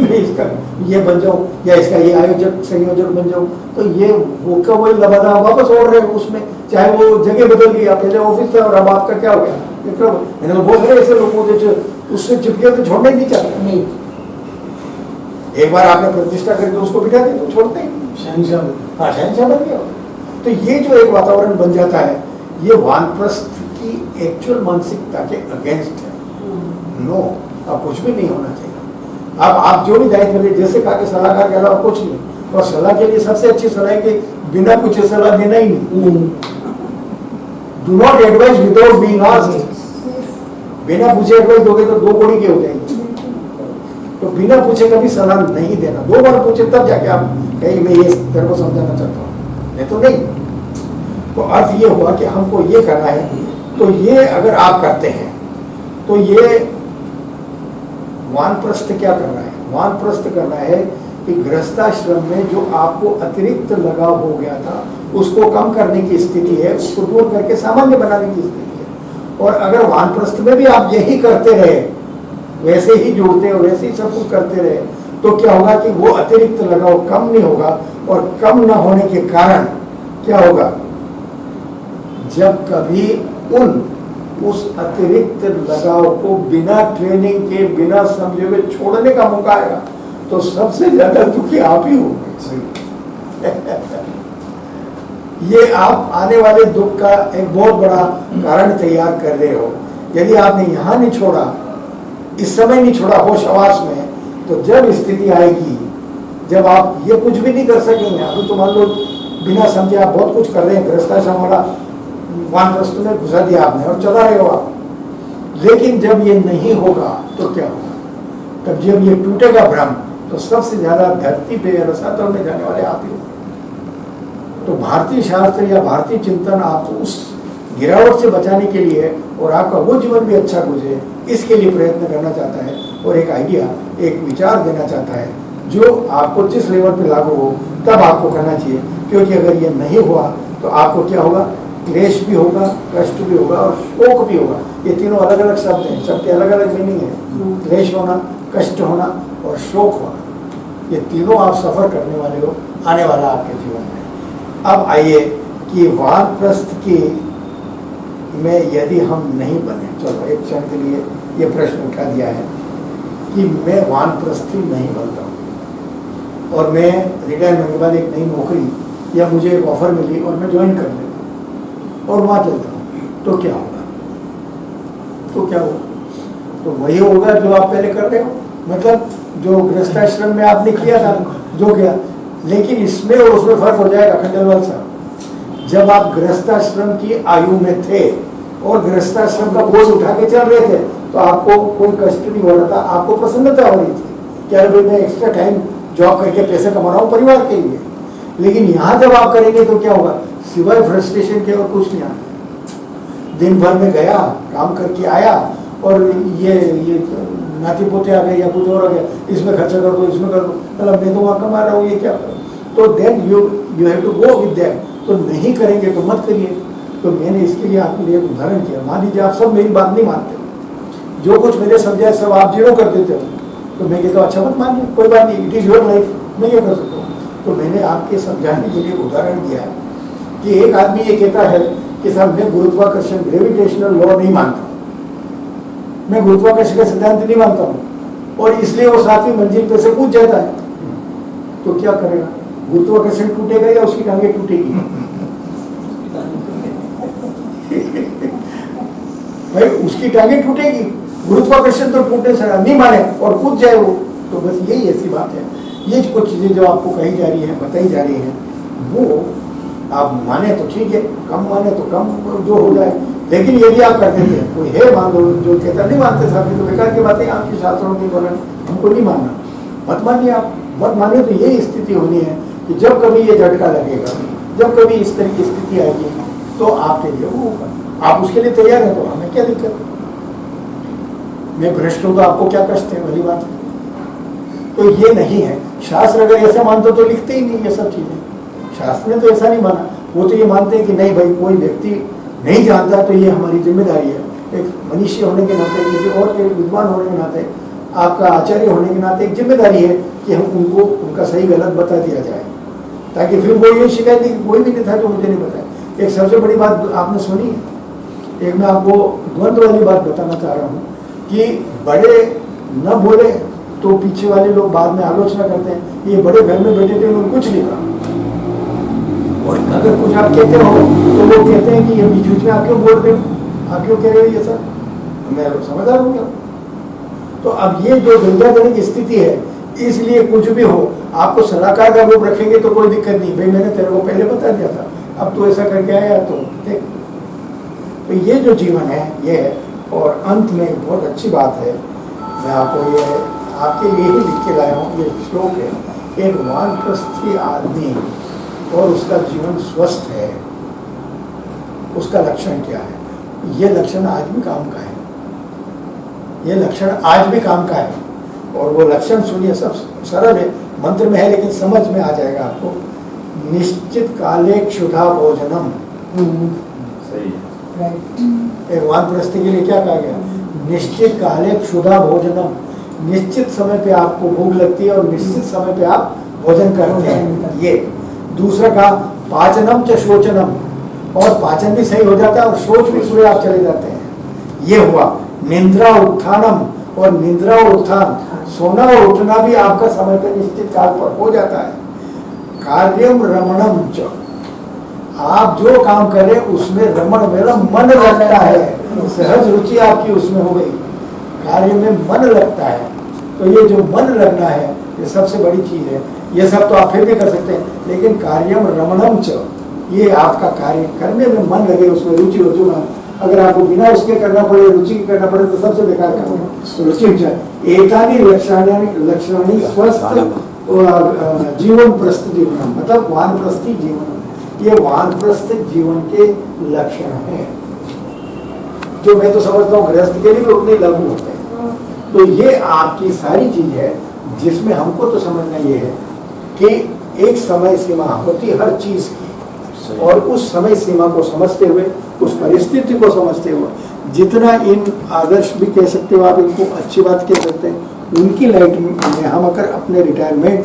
मैं इसका ये बन जाऊँ, या इसका ये आयोजक संयोजक बन जाऊँ। तो ये वो का वही लबादा वापस ओढ़ रहे हैं उसमें, चाहे वो जगह बदल गई, पहले ऑफिस था और अब आपका क्या हो गया। मैंने तो बहुत सारे ऐसे लोगों को उससे चिपके तो छोड़ना ही नहीं चाहते। नहीं, एक बार आपने प्रतिष्ठा करी तो उसको बिठा दी तो छोड़ते ही शहंशाह। हाँ, शहंशाह बन गया। तो ये जो एक वातावरण बन जाता है, ये वानप्रस्थ की एक्चुअल मानसिकता के अगेंस्ट है। नो, अब कुछ भी नहीं होना चाहिए। अब आप जो भी दायित्व ले, जैसे कहा कि सलाहकार के अलावा कुछ नहीं, और सलाह के लिए सबसे अच्छी सलाह है कि बिना पूछे सलाह देना ही नहीं। Do not advice without being asked. बिना पूछे एडवाइस दोगे तो दो कोड़ी के हो जाएंगे। तो बिना पूछे कभी सलाह नहीं देना, दो बार पूछे तब जाके आप कहीं मैं ये तेरे को समझाना चाहता हूँ, नहीं तो नहीं। तो अर्थ ये हुआ कि हमको ये करना है, तो ये अगर आप करते हैं तो ये वानप्रस्थ क्या कर रहा है? वानप्रस्थ करना है कि गृहस्थाश्रम में जो आपको अतिरिक्त लगाव हो गया था उसको कम करने की स्थिति है, उसको दूर करके सामान्य बनाने की स्थिति है। और अगर वानप्रस्थ में भी आप यही करते रहे, वैसे ही जुड़ते और वैसे ही सब कुछ करते रहे, तो क्या होगा कि वो अतिरिक्त लगाव कम नहीं होगा, और कम न होने के कारण क्या होगा, जब कभी उस अतिरिक्त लगाव को बिना ट्रेनिंग के, बिना समझे हुए छोड़ने का मौका आएगा, तो सबसे ज्यादा दुखी आप ही होंगे। ये आप आने वाले दुख का एक बहुत बड़ा कारण तैयार कर रहे हो। यदि आपने यहाँ नहीं छोड़ा, इस समय नहीं छोड़ा होश हवास में, तो जब स्थिति आएगी जब आप ये कुछ भी नहीं कर सकेंगे। अभी तो मान लो बिना समझे आप बहुत कुछ कर रहे हैं, गृहस्थाश्रम वाला वानप्रस्थ में घुसा दिया आपने और चला रहे हो आप, लेकिन जब ये नहीं होगा तो क्या होगा? तब जब ये टूटेगा भ्रम, तो सबसे ज्यादा धरती पे रसातल में जाने वाले आप ही हो। तो भारतीय शास्त्र या भारतीय चिंतन आपको उस गिरावट से बचाने के लिए और आपका वो जीवन भी अच्छा गुजरे, इसके लिए प्रयत्न करना चाहता है और एक आइडिया, एक विचार देना चाहता है जो आपको जिस लेवल पे लागू हो तब आपको करना चाहिए। क्योंकि अगर ये नहीं हुआ तो आपको क्या होगा, क्लेश भी होगा, कष्ट भी होगा और शोक भी होगा। ये तीनों अलग अलग शब्द हैं, सबके अलग अलग मीनिंग है। क्लेश होना, कष्ट होना और शोक होना, ये तीनों आप सफर करने वाले हो आने वाला आपके जीवन में। अब आइए कि वानप्रस्थ की में यदि हम नहीं बने, चलो एक क्षण के लिए ये प्रश्न उठा दिया है कि मैं वानप्रस्थी नहीं बनता हूँ और मैं रिटायर होने के बाद एक नई नौकरी या मुझे एक ऑफर मिली और मैं ज्वाइन कर लेता हूँ और वहाँ चलता हूँ, तो क्या होगा? तो क्या होगा? तो वही होगा जो आप पहले कर रहे हो, मतलब जो गृहस्थाश्रम में आपने किया था जो किया। लेकिन इसमें और उसमें फर्क हो जाएगा खंडेलवाल साहब। जब आप गृहस्थाश्रम की आयु में थे और गृहस्थाश्रम का बोझ उठा के चल रहे थे तो आपको कोई कष्ट नहीं हो रहा था, आपको प्रसन्नता हो रही थी क्या भाई मैं एक्स्ट्रा टाइम जॉब करके पैसे कमा रहा हूँ परिवार के लिए। लेकिन यहाँ जब आप करेंगे तो क्या होगा, सिवाय फ्रस्ट्रेशन के और कुछ नहीं आता। दिन भर में गया, काम करके आया और ये नाती पोते आ गए या कुछ और आ गया, इसमें खर्चा कर दो, इसमें कर दो, मतलब मैं तो वहाँ कमा रहा हूँ, ये क्या करूँ? तो then you have to go with them. तो नहीं करेंगे तो मत करिए। तो मैंने इसके लिए आपके लिए एक उदाहरण किया। मान लीजिए आप सब मेरी बात नहीं मानते हो, जो कुछ मैंने समझा सब आप जीरो कर देते हो, तो मैं कहता हूँ अच्छा मत मानिए, कोई बात नहीं, इट इज योर लाइफ, मैं ये कर सकता हूँ। तो मैंने आपके समझाने के लिए उदाहरण दिया है कि एक आदमी ये कहता है कि साहब मैं गुरुत्वाकर्षण ग्रेविटेशनल लॉ नहीं मानता, मैं गुरुत्वाकर्षण का सिद्धांत नहीं मानता हूँ और इसलिए वो 7वीं मंजिल पे से कूद जाता है। तो क्या करेगा? गुरुत्वाकर्षण टूटेगा या उसकी टांगे टूटेगी? भाई उसकी टांगे टूटेगी, गुरुत्वाकर्षण तो टूटने से नहीं माने और कूद जाए वो। तो बस यही ऐसी बात है। ये कुछ चीजें जो आपको कही जा रही है, बताई जा रही है, वो आप माने तो ठीक है, कम माने तो कम जो हो जाए। लेकिन यदि आप करते थे, कोई है मान लो जो कहता नहीं मानते साहब, तो बेकार की बातें आपकी शास्त्रों की बोलन हमको नहीं मानना, मत मानिए। आप मत मानिए तो यही स्थिति होनी है कि जब कभी ये झटका लगेगा, जब कभी इस तरह की स्थिति आएगी तो आपके लिए वो होगा। आप उसके लिए तैयार है तो हमें क्या दिक्कत? मैं भ्रष्ट हूँ तो आपको क्या कष्ट है? भली बात है। तो ये नहीं है। शास्त्र अगर ऐसा मानते तो लिखते ही नहीं ये सब चीजें। शास्त्र ने तो ऐसा नहीं माना, वो तो ये मानते हैं कि नहीं भाई कोई व्यक्ति नहीं जानता तो ये हमारी जिम्मेदारी है, एक मनुष्य होने के नाते, किसी और के विद्वान होने के नाते, आपका आचार्य होने के नाते एक जिम्मेदारी है कि हम उनको उनका सही गलत बता दिया जाए, ताकि फिर वो ये शिकायत नहीं, कोई भी नहीं था जो मुझे नहीं बताया। एक सबसे बड़ी बात आपने सुनी है, एक मैं आपको द्वंद्व वाली बात बताना चाह रहा हूँ कि बड़े न बोले तो पीछे वाले लोग बाद में आलोचना करते हैं, ये बड़े घर में बैठे थे उन्होंने कुछ नहीं कहा, और अगर कुछ आप कहते हो तो लोग कहते हैं कि ये बीच बीच में आप क्यों बोल रहे हो, आप क्यों कह रहे हो ये सब, मैं समझदार हूँ क्या? तो अब ये जो दुविधाजनक स्थिति है, इसलिए कुछ भी हो आपको सलाहकार का रूप रखेंगे तो कोई दिक्कत नहीं, भाई मैंने तेरे को पहले बता दिया था, अब तो ऐसा करके आया तो देख। तो ये जो जीवन है ये है। और अंत में एक बहुत अच्छी बात है, मैं आपको ये आपके लिए ही लिख के लाया हूँ, ये श्लोक है, एक वानप्रस्थी आदमी और उसका जीवन स्वस्थ है, उसका लक्षण क्या है? ये लक्षण आज भी काम का है, ये लक्षण आज भी काम का है। और वो लक्षण सुनिए, सब सरल है, मंत्र में है लेकिन समझ में आ जाएगा आपको। निश्चित काले क्षुधा भोजनम, सही है। एक वानप्रस्थी के लिए क्या कहा गया? निश्चित काले क्षुधा भोजनम, निश्चित समय पे आपको भूख लगती है और निश्चित समय पे आप भोजन करते हैं। ये दूसरा कहा पाचनम च शोचनम, और पाचन भी सही हो जाता है और शौच भी सुबह आप चले जाते हैं। ये हुआ निद्रा उत्थानम, और निद्रा और उत्थान, सोना और उठना भी आपका समय पर निश्चित काल पर हो जाता है। कार्यम रमणम च, आप जो काम करें उसमें रमण मेरा मन लगता है, सहज रुचि आपकी उसमें हो गई, कार्य में मन लगता है। तो ये जो मन लगना है ये सबसे बड़ी चीज है। ये सब तो आप फिर भी कर सकते हैं, लेकिन कार्यम रमणम च, ये आपका कार्य करने में मन लगे, उसमें रुचि हो। जो अगर आपको बिना उसके करना पड़े, रुचि के करना पड़े तो सबसे बेकार काम है। रुचि एकानी लक्षणानी स्वस्थ जीवन प्रस्थ जीवन, मतलब वानप्रस्थी जीवन, ये वानप्रस्थ जीवन के लक्षण है। जो मैं तो समझता हूँ गृहस्थ के लिए भी उतने लागू होते हैं। तो ये आपकी सारी चीज है जिसमें हमको तो समझना ये है कि एक समय सीमा होती है हर चीज की, और उस समय सीमा को समझते हुए, उस परिस्थिति को समझते हुए, जितना इन आदर्श भी कह सकते हो आप, इनको अच्छी बात कह सकते हैं, उनकी लाइट में हम अगर अपने रिटायरमेंट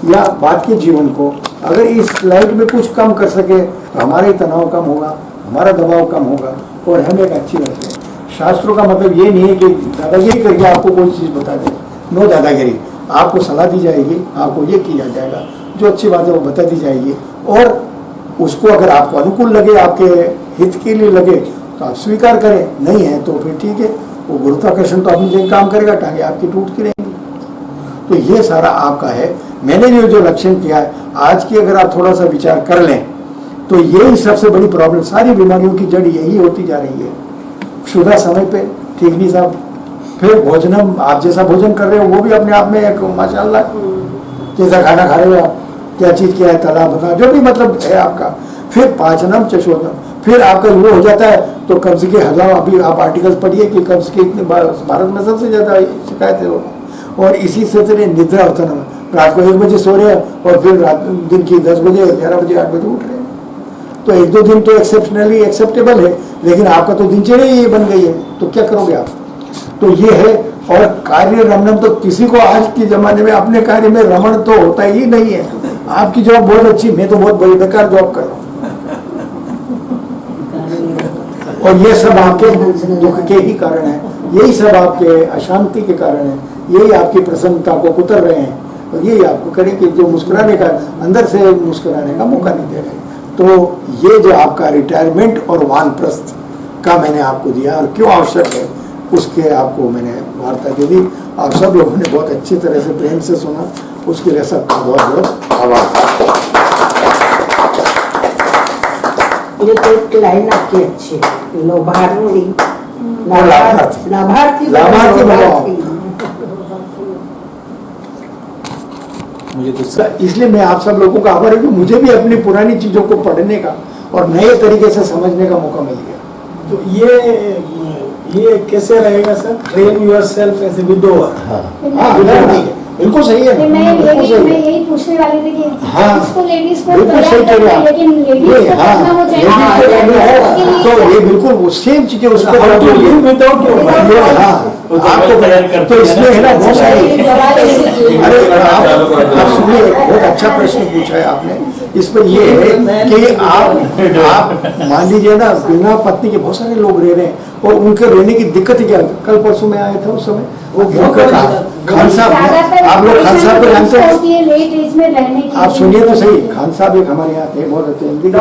या बाद के जीवन को अगर इस लाइट में कुछ कम कर सके तो हमारा ही तनाव कम होगा, हमारा दबाव कम होगा और हम एक अच्छी लगते हैं। शास्त्रों का मतलब ये नहीं है कि दादागिरी करके आपको कोई चीज़ बता दे, नो दादागिरी, आपको सलाह दी जाएगी, आपको ये किया जाएगा, जो अच्छी बात है वो बता दी जाएगी, और उसको अगर आपको अनुकूल लगे, आपके हित के लिए लगे तो आप स्वीकार करें, नहीं है तो फिर ठीक है, वो गुरुत्वाकर्षण तो अपनी जगह काम करेगा, टांगे आपकी टूटती रहेंगी। तो ये सारा आपका है। मैंने जो लक्षण किया है आज की, अगर आप थोड़ा सा विचार कर लें तो यही सबसे बड़ी प्रॉब्लम, सारी बीमारियों की जड़ यही होती जा रही है। शुदा समय पे ठीक नहीं साहब, फिर भोजनम, आप जैसा भोजन कर रहे हो वो भी अपने आप में एक माशाल्लाह, जैसा खाना खा रहे हो आप, क्या चीज़ क्या है, तला भुना जो भी मतलब है आपका, फिर पाचनम चशोदम, फिर आपका वो हो जाता है तो कब्ज के हजार, अभी आप आर्टिकल्स पढ़िए कि कब्ज के इतने भारत में सबसे ज़्यादा शिकायत है लोगों, और इसी से निद्रा अवतरण, रात को 1 बजे सो रहे हैं और फिर रात दिन की 10 बजे 11 बजे 8 बजे उठ रहे हैं। तो 1-2 दिन तो एक्सेप्शनली एक्सेप्टेबल है, लेकिन आपका तो दिनचर्या ही बन गई है, तो क्या करोगे आप। तो ये है। और कार्य रमण तो किसी को आज के जमाने में अपने कार्य में रमण तो होता ही नहीं है। आपकी जॉब बहुत अच्छी, मैं तो बहुत बड़ी बेकार जॉब कर रहा हूँ, और ये सब आपके दुख के ही कारण है, यही सब आपके अशांति के कारण है, यही आपकी प्रसन्नता को कुतर रहे हैं, और यही आपको करें कि जो मुस्कुराने का, अंदर से मुस्कुराने का मौका नहीं दे रहे। तो ये जो आपका रिटायरमेंट और वानप्रस्थ का मैंने आपको दिया और क्यों आवश्यक है उसके आपको मैंने वार्ता दे दी। आप सब लोगों ने बहुत अच्छी तरह से प्रेम से सुना, उसके लिए सबका बहुत बहुत आभार। ये तो एक लाइन आपकी अच्छी है, लाभार्थी मुझे तो इसलिए मैं आप सब लोगों का आभार है कि मुझे भी अपनी पुरानी चीजों को पढ़ने का और नए तरीके से समझने का मौका मिल गया। तो ये कैसे रहेगा sir, train yourself as a widower. हाँ बिल्कुल सही है। मैं यही पूछने वाली थी कि हाँ, इसको लेडीज को बिल्कुल सही कह रहे हैं, लेकिन लेडीज को करना हो चाहिए, तो ये बिल्कुल वो सेम चीजें उस पर आपको तो इसमें है ना बहुत सारी। अरे आप सुनिए, बहुत अच्छा प्रश्न पूछा है आपने। इस पर ये है कि आप मान लीजिए ना, बिना पत्नी के बहुत सारे लोग रह रहे हैं और उनके रहने की दिक्कत क्या, कल परसों में आए थे उस समय वो खान साहब, आप लोग खान साहब को जानते हैं, आप सुनिए तो सही, खान साहब एक हमारे यहाँ थे, बहुत अच्छे हिंदी का,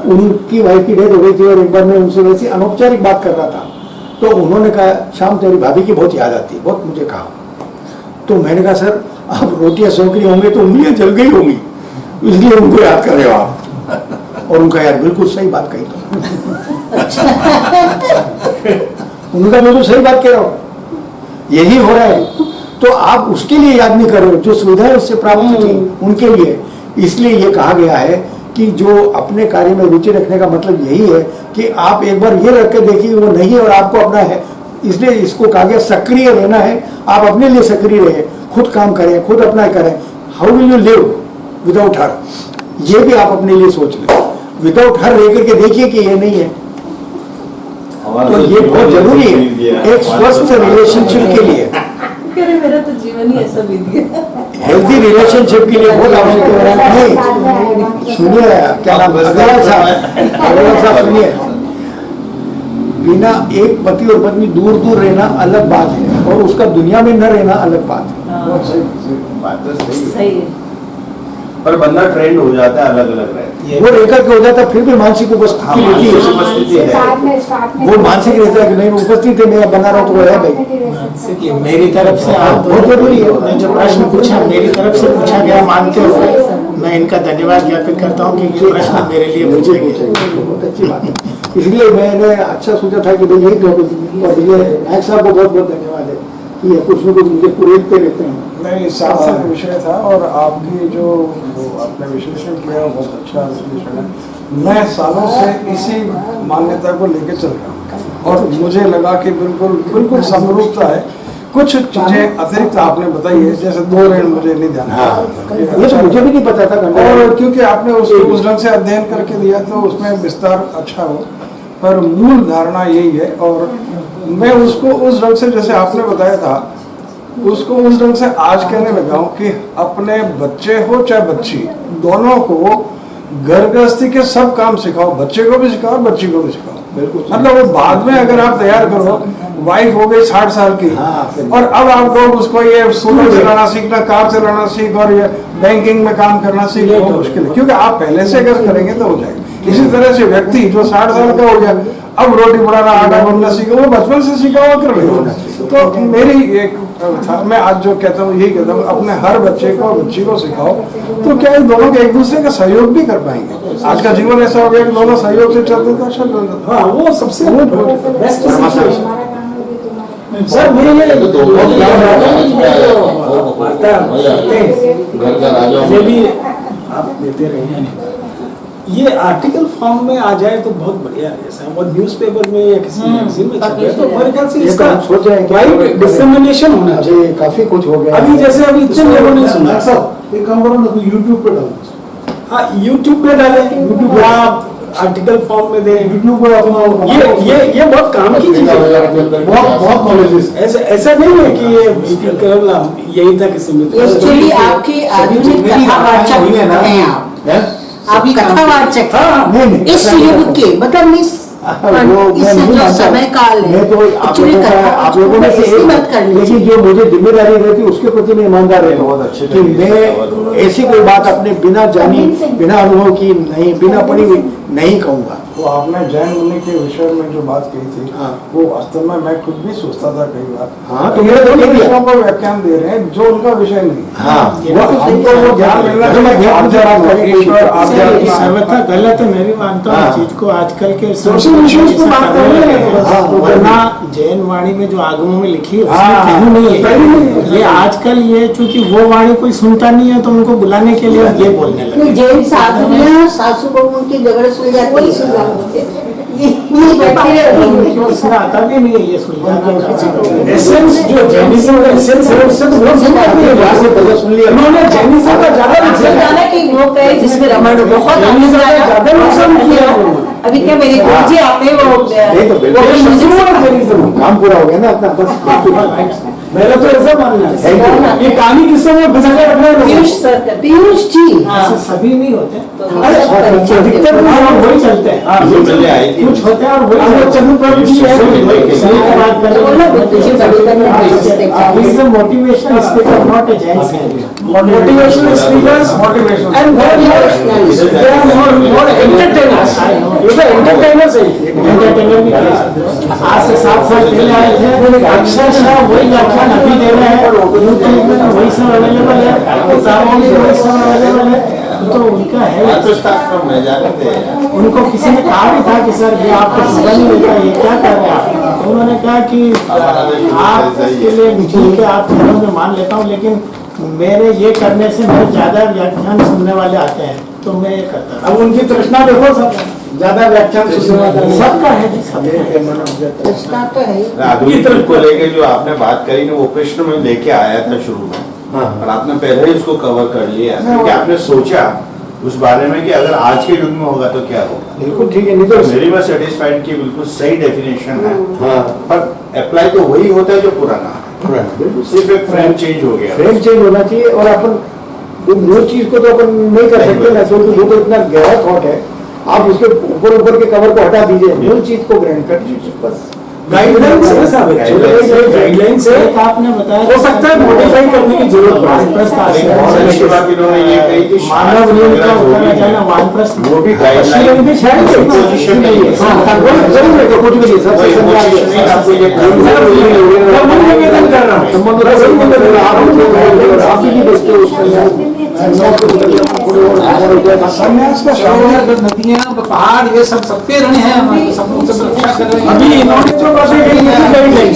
उनकी वाइफ की डेथ हो गई थी और एक बार मैं उनसे वैसी अनौपचारिक बात कर रहा था तो उन्होंने कहा शाम तेरी भाभी की बहुत याद आती है, बहुत मुझे कहा। तो मैंने कहा सर आप रोटियां सेक रही होंगी तो उंगलियां जल गई होंगी, इसलिए उनको याद कर रहे हो आप। और उनका यार बिल्कुल सही बात कही तो उनका बिल्कुल सही बात कह रहा हो, यही हो रहा है। तो आप उसके लिए याद नहीं कर रहे हो जो सुविधाएं उससे प्राप्त थी उनके लिए। इसलिए ये कहा गया है कि जो अपने कार्य में रुचि रखने का मतलब यही है कि आप एक बार ये रख के देखिए वो नहीं है और आपको अपना है, इसलिए इसको कहा गया सक्रिय रहना है। आप अपने लिए सक्रिय रहे, खुद काम करें, खुद अपना करें। How will you live without her, ये भी आप अपने लिए सोच लें। विदाउट हर रह करके देखिए कि ये नहीं है, तो ये बहुत जरूरी है एक स्वस्थ रिलेशनशिप के लिए, मेरा तो जीवन ही ऐसा बीत गया। हेल्दी रिलेशनशिप के लिए बहुत आवश्यक है। सुनिए क्या नाम, अग्रवाल साहब सुनिए, बिना एक पति और पत्नी दूर दूर रहना अलग बात है और उसका दुनिया में न रहना अलग बात है। बात तो सही है, पर बंदा ट्रेंड हो जाता है, अलग अलग रहता है, वो रेखा के हो जाता है, फिर भी मानसिक उपस्थिति रहती है, वो मानसिक रहता है कि नहीं उपस्थित है, मैं बना रहा हूँ तो वो है भाई। मेरी तरफ से आप बहुत जरूरी है। ने जो प्रश्न पूछा मेरी तरफ से पूछा गया मानते हुए मैं इनका धन्यवाद ज्ञापित करता हूँ कि ये प्रश्न मेरे लिए पूछे गए, बहुत अच्छी बात है। इसलिए मैंने अच्छा सोचा था कि भाई यही टॉपिक, और ये नायक साहब को बहुत बहुत धन्यवाद है कि ये कुछ न कुछ मुझे पूरते रहते हैं। नहीं, सार्थक विषय था और आपकी जो आपने विश्लेषण किया बहुत अच्छा विश्लेषण है। मैं सालों से इसी मान्यता को लेकर चल रहा हूँ और मुझे लगा कि बिल्कुल समरूपता है। कुछ चीजें अतिरिक्त आपने बताई है, जैसे 2 ऋण मुझे नहीं ध्यान ये तो मुझे भी नहीं पता था। और क्योंकि आपने उसको उस ढंग से अध्ययन करके दिया तो उसमें विस्तार अच्छा हो, पर मूल धारणा यही है। और मैं उसको उस ढंग से जैसे आपने बताया था उसको उस ढंग से आज कहने लगा हूँ कि अपने बच्चे हो चाहे बच्ची, दोनों को घर गृहस्थी के सब काम सिखाओ, बच्चे को भी सिखाओ बच्ची को भी सिखाओ। बिल्कुल, मतलब वो बाद में अगर आप तैयार करो, वाइफ हो गई 60 साल की और अब आपको उसको ये स्कूटर चलाना सीखना, कार चलाना सीख और ये बैंकिंग में काम करना सीख, बहुत मुश्किल है। क्योंकि आप पहले से अगर करेंगे तो हो जाएगा। इसी तरह से व्यक्ति जो 60 साल का हो गया, अब रोटी बनाना, आटा बनाना सीखो, वो बचपन से सीखा हुआ कर रहे हो। तो मेरी एक था, मैं आज जो कहता हूँ यही कहता हूँ, अपने हर बच्चे को बच्ची को सिखाओ, तो क्या ये दोनों के एक दूसरे का सहयोग भी कर पाएंगे। आज का जीवन ऐसा हो गया कि दोनों सहयोग से चलते तो अच्छा चलता। हाँ, वो सबसे बेस्ट सर मेरे ये भी आप देते रहे हैं, ये आर्टिकल फॉर्म में आ जाए तो बहुत बढ़िया है। ऐसा और न्यूज़पेपर में या किसी मैगजीन में छपे तो मेरे ख्याल से इसका सोच रहे हैं वाइड डिसेमिनेशन होना चाहिए। काफी कुछ हो गया अभी जैसे अभी इतने लोगों ने सुना सब एक काम करो ना, तो यूट्यूब पे डालो। हाँ, यूट्यूब पे डालें, यूट्यूब आप आर्टिकल फॉर्म में दें, यूट्यूब पर अपना ये बहुत काम की चीज है, बहुत नॉलेज है। ऐसा नहीं है कि ये केवल यही तक सीमित है। एक्चुअली आपकी आधुनिक कथावाचक हैं आप कथावाचक इस युग के, मतलब इस जो समय काल है, एक्चुअली आप लोगों में से मत करनी, लेकिन जो मुझे जिम्मेदारी रहती है उसके प्रति मैं ईमानदार रहता हूँ कि मैं ऐसी कोई बात अपने बिना जानी, बिना अनुभव की नहीं, बिना पढ़ी हुई नहीं कहूँगा। तो आपने जैन मुनि के विषय में जो बात कही थी, वो वास्तव में मैं खुद भी सोचता था कई बार। हाँ, तो मेरे दोनों विषयों पर व्याख्यान दे रहे हैं जो उनका विषय नहीं है। हाँ, हमको वो ज्ञान मिलना चाहिए। सर्वथा गलत है, मैं भी मानता हूँ इस चीज को। आजकल के वरना जैन वाणी में जो आगमों में लिखी है उसमें कहीं नहीं है। ये आजकल ये चूंकि वो वाणी कोई सुनता नहीं है तो उनको बुलाने के लिए ये बोलने लगे। जैन साधुयां सासू बहू की झगड़े सुन जाती इसमें आता भी नहीं है ये सुलझाना। एसेंस जो जैनिज्म का एसेंस है उससे तो बहुत सुन लिया उन्होंने। जैनिज्म का ज्यादा कि लोग गए जिसमें रमण बहुत ज्यादा नुकसान किया। अभी क्या मेरे गुरुजी आते हैं वो काम पूरा हो गया ना अपना, बस मेरा तो ऐसा मानना है। ये कहानी किससे में फंसा के रखना है? पीयूष सर, पीयूष जी ऐसे सभी नहीं होते, अधिकतर अधिकतर वही चलते हैं। कुछ होते हैं और वही चंद्र प्रभु जी है, सही की बात कर रहे हैं। मोटिवेशनल स्पीकर नॉट ए जैन motivational speakers and they are more entertainers. ये तो एंटरटेनर्स है, एंटरटेनर भी आज से 7 साल पहले आए थे, अक्षरशः वही व्याख्यान अभी दे रहे हैं। यूट्यूब में तो वही सब अवेलेबल है, किताबों में वही सब अवेलेबल है। तो उनका है, उनको किसी ने कहा भी था कि सर ये आपको समझ नहीं मिलता, ये क्या कर रहे हैं आप? तो उन्होंने कहा कि आपके लिए ठीक है, आप घरों में मान लेता हूँ, लेकिन मेरे ये करने से मेरे ज्यादा व्याख्यान सुनने वाले आते हैं तो मैं ये करता। अब उनकी तृष्णा देखो, सब ज्यादा व्याख्यान सुनने वाले सबका है जी, कृष्णा तो है। आधुनिक को लेके जो आपने बात करी ना, वो प्रश्न में लेके आया था शुरू में, और आपने पहले ही उसको कवर कर लिया कि आपने सोचा उस बारे में कि अगर आज के युग में होगा तो क्या होगा। बिल्कुल ठीक है, नहीं तो मेरी बात सेटिस्फाइड की बिल्कुल सही डेफिनेशन है। हाँ, पर अप्लाई तो वही होता है जो पुराना है, बिल्कुल सिर्फ एक फ्रेम चेंज हो गया। फ्रेम चेंज होना चाहिए। और अपन मूल चीज को तो अपन नहीं कर सकते ना, क्योंकि वो तो इतना गहरा थॉट है। आप उसके ऊपर के कवर को हटा दीजिए, मूल चीज को ग्रहण कर दीजिए, बस। गाइडलाइंस है साहब, गाइडलाइंस है। आपने बताया हो सकता है मॉडिफाई करने की जरूरत पड़े। मानव नींद का उत्तर जाना वानप्रस्थ, वो भी गाइडलाइन भी शायद पोजीशन नहीं है। निवेदन कर रहा हूँ। संन्यास का शहर, नदियाँ, पहाड़, ये सब सबके ऋण है हमारे, सब रक्षा कर रहे हैं। अभी इन्होंने जो बातें कही